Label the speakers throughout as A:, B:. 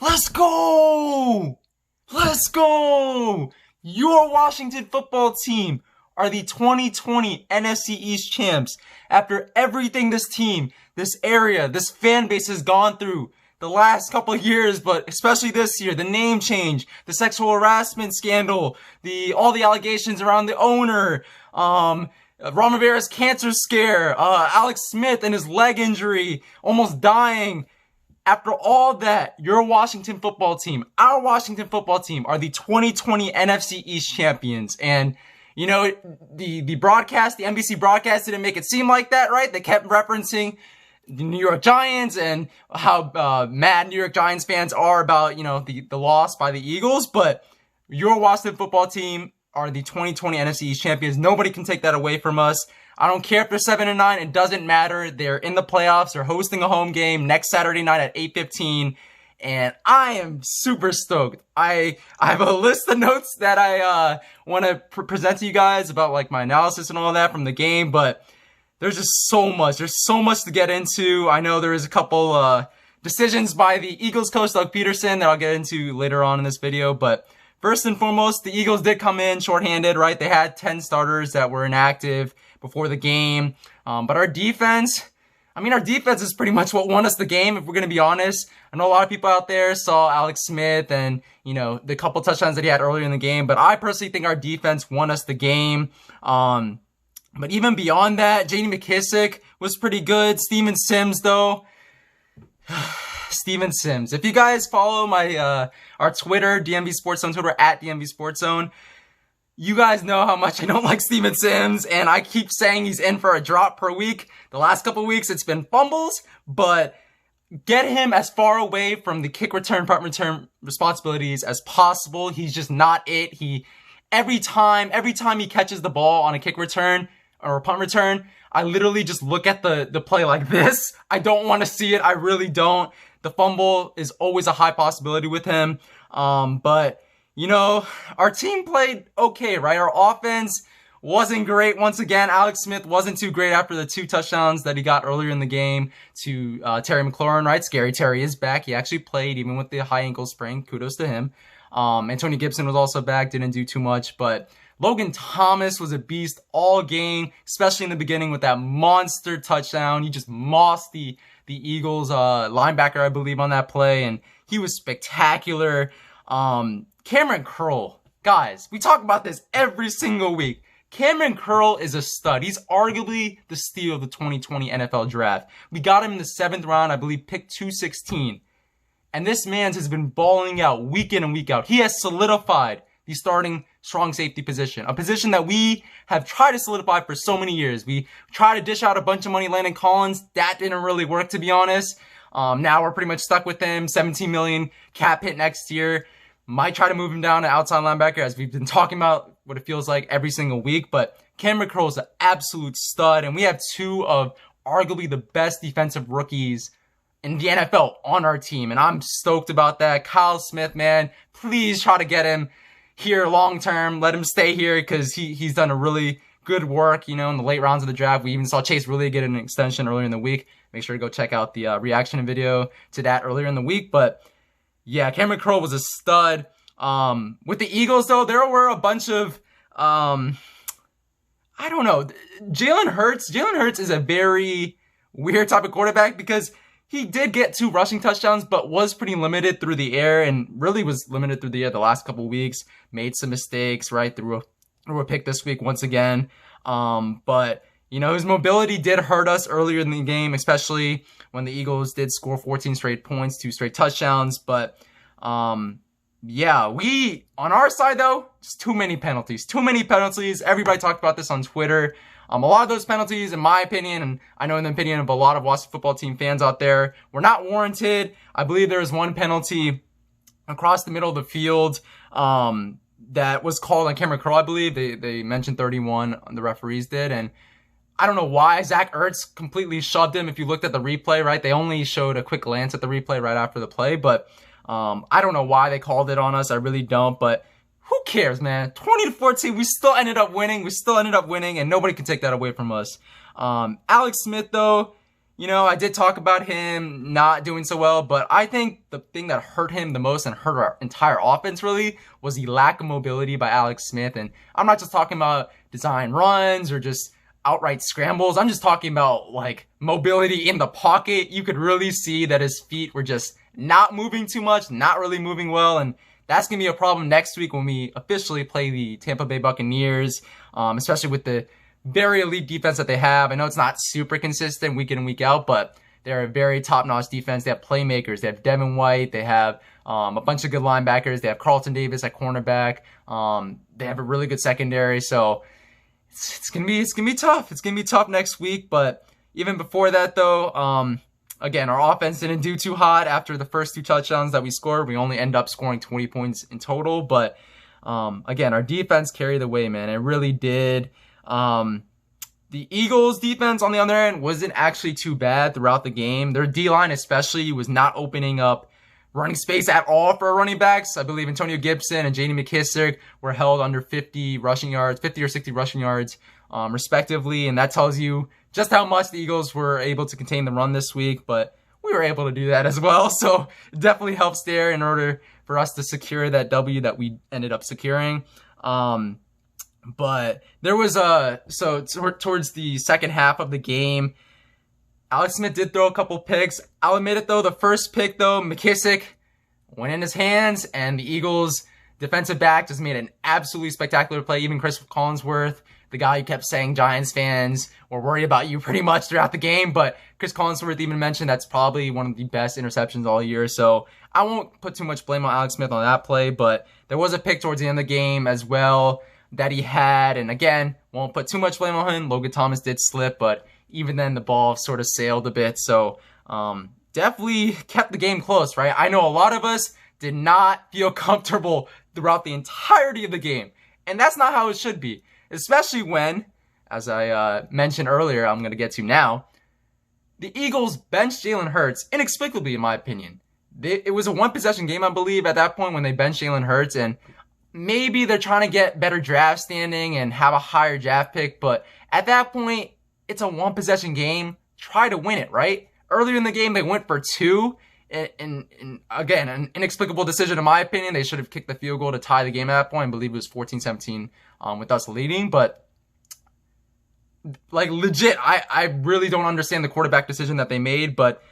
A: Let's go! Let's go! Your Washington football team are the 2020 NFC East champs. After everything this team, this area, this fan base has gone through the last couple of years, but especially this year, the name change, the sexual harassment scandal, all the allegations around the owner, Ron Rivera's cancer scare, Alex Smith and his leg injury, almost dying. After all that, your Washington football team, our Washington football team, are the 2020 NFC East champions. And, you know, the broadcast, the NBC broadcast didn't make it seem like that, right? They kept referencing the New York Giants and how mad New York Giants fans are about, you know, the loss by the Eagles. But your Washington football team are the 2020 NFC East champions. Nobody can take that away from us. I don't care if they're 7-9. It doesn't matter. They're in the playoffs. They're hosting a home game next Saturday night at 8:15. And I am super stoked. I have a list of notes that I want to present to you guys about like my analysis and all that from the game. But there's just so much. There's so much to get into. I know there is a couple decisions by the Eagles coach, Doug Peterson, that I'll get into later on in this video. But first and foremost, the Eagles did come in shorthanded, right? They had 10 starters that were inactive before the game. But our defense is pretty much what won us the game, if we're going to be honest. I know a lot of people out there saw Alex Smith and, you know, the couple touchdowns that he had earlier in the game. But I personally think our defense won us the game. But even beyond that, J.D. McKissick was pretty good. Steven Sims, though. Steven Sims. If you guys follow my our Twitter, DMV Sports Zone Twitter, at DMV Sports Zone, you guys know how much I don't like Steven Sims, and I keep saying he's in for a drop per week. The last couple of weeks, it's been fumbles, but get him as far away from the kick return, punt return responsibilities as possible. He's just not it. Every time he catches the ball on a kick return or a punt return, I literally just look at the play like this. I don't want to see it. I really don't. The fumble is always a high possibility with him. But you know, our team played okay, right? Our offense wasn't great. Once again, Alex Smith wasn't too great after the 2 touchdowns that he got earlier in the game to Terry McLaurin, right? Scary Terry is back. He actually played even with the high ankle sprain. Kudos to him. Antonio Gibson was also back. Didn't do too much, but Logan Thomas was a beast all game, especially in the beginning with that monster touchdown. He just mossed the Eagles linebacker, I believe, on that play, and he was spectacular. Cameron Curl, guys, we talk about this every single week. Cameron Curl is a stud. He's arguably the steal of the 2020 NFL draft. We got him in the 7th round, I believe, pick 216. And this man has been balling out week in and week out. He has solidified the starting strong safety position, a position that we have tried to solidify for so many years. We tried to dish out a bunch of money, Landon Collins. That didn't really work, to be honest. Now we're pretty much stuck with him. $17 million cap hit next year. Might try to move him down to outside linebacker, as we've been talking about what it feels like every single week. But Cameron Curl is an absolute stud, and we have 2 of arguably the best defensive rookies in the NFL on our team, and I'm stoked about that. Kyle Smith, man, please try to get him here long term. Let him stay here because he's done a really good work, you know, in the late rounds of the draft. We even saw Chase really get an extension earlier in the week. Make sure to go check out the reaction video to that earlier in the week. But yeah, Cameron Curl was a stud. With the Eagles, though, there were a bunch of, I don't know. Jalen Hurts is a very weird type of quarterback because he did get 2 rushing touchdowns, but was pretty limited through the air and really was limited through the air the last couple of weeks. Made some mistakes, right? Threw a pick this week once again. But, you know, his mobility did hurt us earlier in the game, especially when the Eagles did score 14 straight points, 2 straight touchdowns. But, yeah, on our side, though, just too many penalties. Too many penalties. Everybody talked about this on Twitter. A lot of those penalties, in my opinion, and I know in the opinion of a lot of Washington football team fans out there, were not warranted. I believe there was one penalty across the middle of the field that was called on Cameron Curl, I believe. They mentioned 31, the referees did, and I don't know why. Zach Ertz completely shoved him. If you looked at the replay, right, they only showed a quick glance at the replay right after the play, but I don't know why they called it on us. I really don't, but who cares, man? 20-14, we still ended up winning. And nobody can take that away from us. Alex Smith, though, I did talk about him not doing so well, but I think the thing that hurt him the most and hurt our entire offense really was the lack of mobility by Alex Smith. And I'm not just talking about design runs or just outright scrambles. I'm just talking about like mobility in the pocket. You could really see that his feet were just not moving too much, not really moving well. And that's going to be a problem next week when we officially play the Tampa Bay Buccaneers, especially with the very elite defense that they have. I know it's not super consistent week in and week out, but they're a very top-notch defense. They have playmakers. They have Devin White. They have a bunch of good linebackers. They have Carlton Davis at cornerback. They have a really good secondary. So it's gonna be tough. It's gonna be tough next week. But even before that, though, again, our offense didn't do too hot after the first 2 touchdowns that we scored. We only end up scoring 20 points in total. But again, our defense carried the way, man. It really did. The Eagles defense on the other end wasn't actually too bad throughout the game. Their D-line especially was not opening up running space at all for our running backs. I believe Antonio Gibson and J.D. McKissick were held under 50 or 60 rushing yards, respectively. And that tells you just how much the Eagles were able to contain the run this week. But we were able to do that as well. So it definitely helps there in order for us to secure that W that we ended up securing. But there was towards the second half of the game, Alex Smith did throw a couple picks. I'll admit it though, the first pick though, McKissick went in his hands, and the Eagles defensive back just made an absolutely spectacular play. Even Chris Collinsworth, the guy who kept saying Giants fans were worried about you pretty much throughout the game, but Chris Collinsworth even mentioned that's probably one of the best interceptions all year. So I won't put too much blame on Alex Smith on that play, but there was a pick towards the end of the game as well that he had, and again, won't put too much blame on him. Logan Thomas did slip, but even then the ball sort of sailed a bit, so definitely kept the game close, right? I know a lot of us did not feel comfortable throughout the entirety of the game, and that's not how it should be, especially when, as I mentioned earlier, I'm going to get to now, the Eagles benched Jalen Hurts, inexplicably in my opinion. It was a one-possession game, I believe, at that point when they benched Jalen Hurts, and maybe they're trying to get better draft standing and have a higher draft pick, but at that point, it's a one-possession game. Try to win it, right? Earlier in the game, they went for 2, and again, an inexplicable decision in my opinion. They should have kicked the field goal to tie the game at that point. I believe it was 14-17 with us leading, but like legit, I really don't understand the quarterback decision that they made, but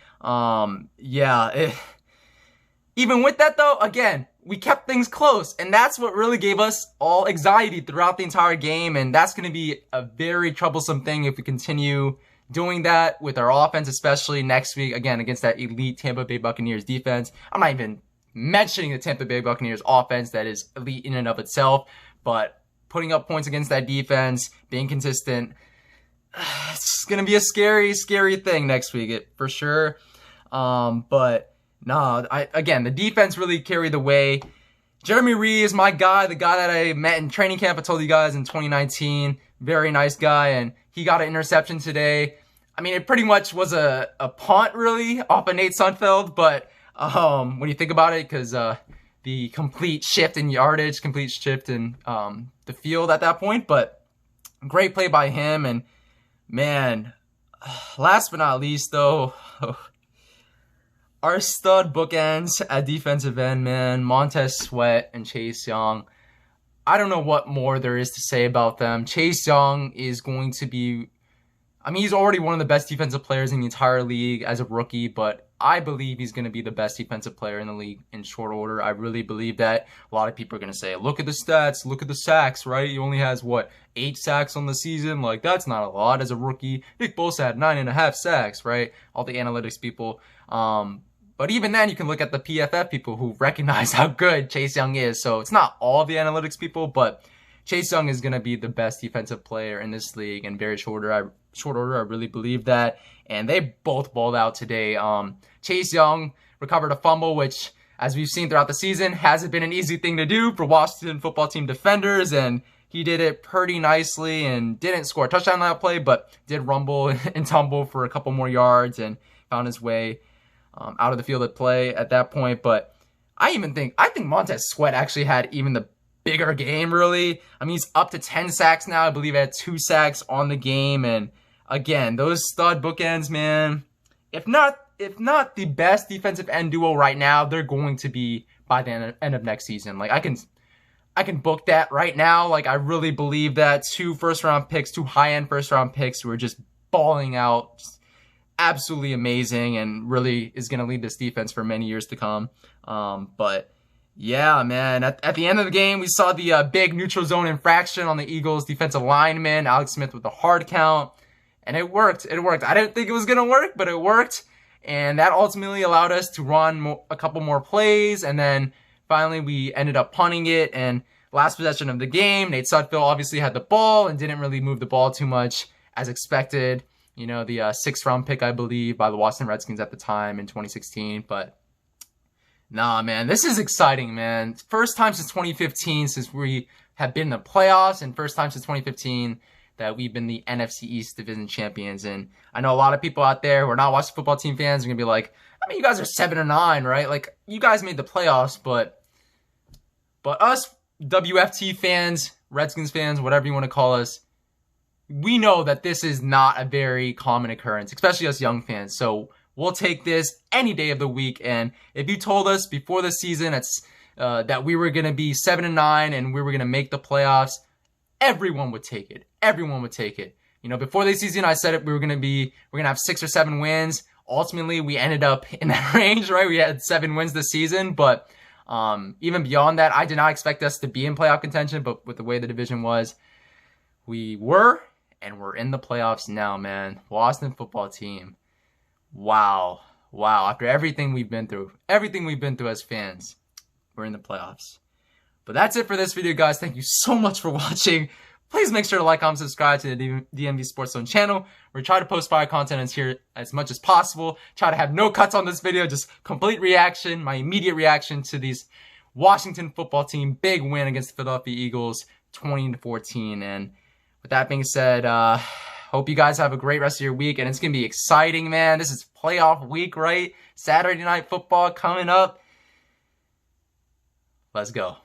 A: even with that though, again, we kept things close, and that's what really gave us all anxiety throughout the entire game, and that's going to be a very troublesome thing if we continue doing that with our offense, especially next week, again, against that elite Tampa Bay Buccaneers defense. I'm not even mentioning the Tampa Bay Buccaneers offense that is elite in and of itself, but putting up points against that defense, being consistent, it's going to be a scary, scary thing next week, for sure. But no, again, the defense really carried the way. Jeremy Reeves, my guy, the guy that I met in training camp, I told you guys in 2019, very nice guy, and he got an interception today. I mean, it pretty much was a punt, really, off of Nate Sudfeld, but when you think about it, because the complete shift in yardage, complete shift in the field at that point, but great play by him, and man, last but not least, though, our stud bookends at defensive end, man, Montez Sweat and Chase Young. I don't know what more there is to say about them. Chase Young is going to be, I mean, he's already one of the best defensive players in the entire league as a rookie, but I believe he's going to be the best defensive player in the league in short order. I really believe that. A lot of people are going to say, look at the stats, look at the sacks, right? He only has, 8 sacks on the season? Like, that's not a lot as a rookie. Nick Bosa had 9.5 sacks, right? All the analytics people. But even then, you can look at the PFF people who recognize how good Chase Young is. So it's not all the analytics people, but Chase Young is going to be the best defensive player in this league in very short order. I really believe that. And they both balled out today. Chase Young recovered a fumble, which, as we've seen throughout the season, hasn't been an easy thing to do for Washington football team defenders. And he did it pretty nicely and didn't score a touchdown on that play, but did rumble and tumble for a couple more yards and found his way out of the field at play at that point. But I think Montez Sweat actually had even the bigger game, really. I mean, he's up to 10 sacks now. I believe he had 2 sacks on the game. And again, those stud bookends, man, if not the best defensive end duo right now, they're going to be by the end of next season. Like, I can book that right now. Like, I really believe that 2 first-round picks, 2 high-end first-round picks who are just balling out, just absolutely amazing, and really is going to lead this defense for many years to come. But yeah, man, at the end of the game, we saw the big neutral zone infraction on the Eagles defensive lineman, Alex Smith, with a hard count, and it worked. It worked. I didn't think it was going to work, but it worked, and that ultimately allowed us to run a couple more plays, and then finally we ended up punting it, and last possession of the game, Nate Sudfeld obviously had the ball and didn't really move the ball too much as expected. You know, the 6th round pick, I believe, by the Washington Redskins at the time in 2016, but nah, man, this is exciting, man. First time since 2015 since we have been in the playoffs, and first time since 2015 that we've been the NFC East Division champions. And I know a lot of people out there who are not watching football team fans are going to be like, I mean, you guys are 7-9, right? Like, you guys made the playoffs, but us WFT fans, Redskins fans, whatever you want to call us, we know that this is not a very common occurrence, especially us young fans. So we'll take this any day of the week. And if you told us before the season that we were going to be 7-9 and we were going to make the playoffs, everyone would take it. Everyone would take it. You know, before the season, I said we were going to have 6 or 7 wins. Ultimately, we ended up in that range, right? We had 7 wins this season, but even beyond that, I did not expect us to be in playoff contention, but with the way the division was, we were, and we're in the playoffs now, man. Washington football team. Wow. After everything we've been through as fans, we're in the playoffs. But that's it for this video, guys. Thank you so much for watching. Please make sure to like, comment, subscribe to the DMV Sports Zone channel. We try to post fire content here as much as possible. Try to have no cuts on this video, just complete reaction, my immediate reaction to these Washington football team big win against the Philadelphia Eagles, 20-14. And with that being said, hope you guys have a great rest of your week, and it's gonna be exciting, man. This is playoff week, right? Saturday Night Football coming up. Let's go.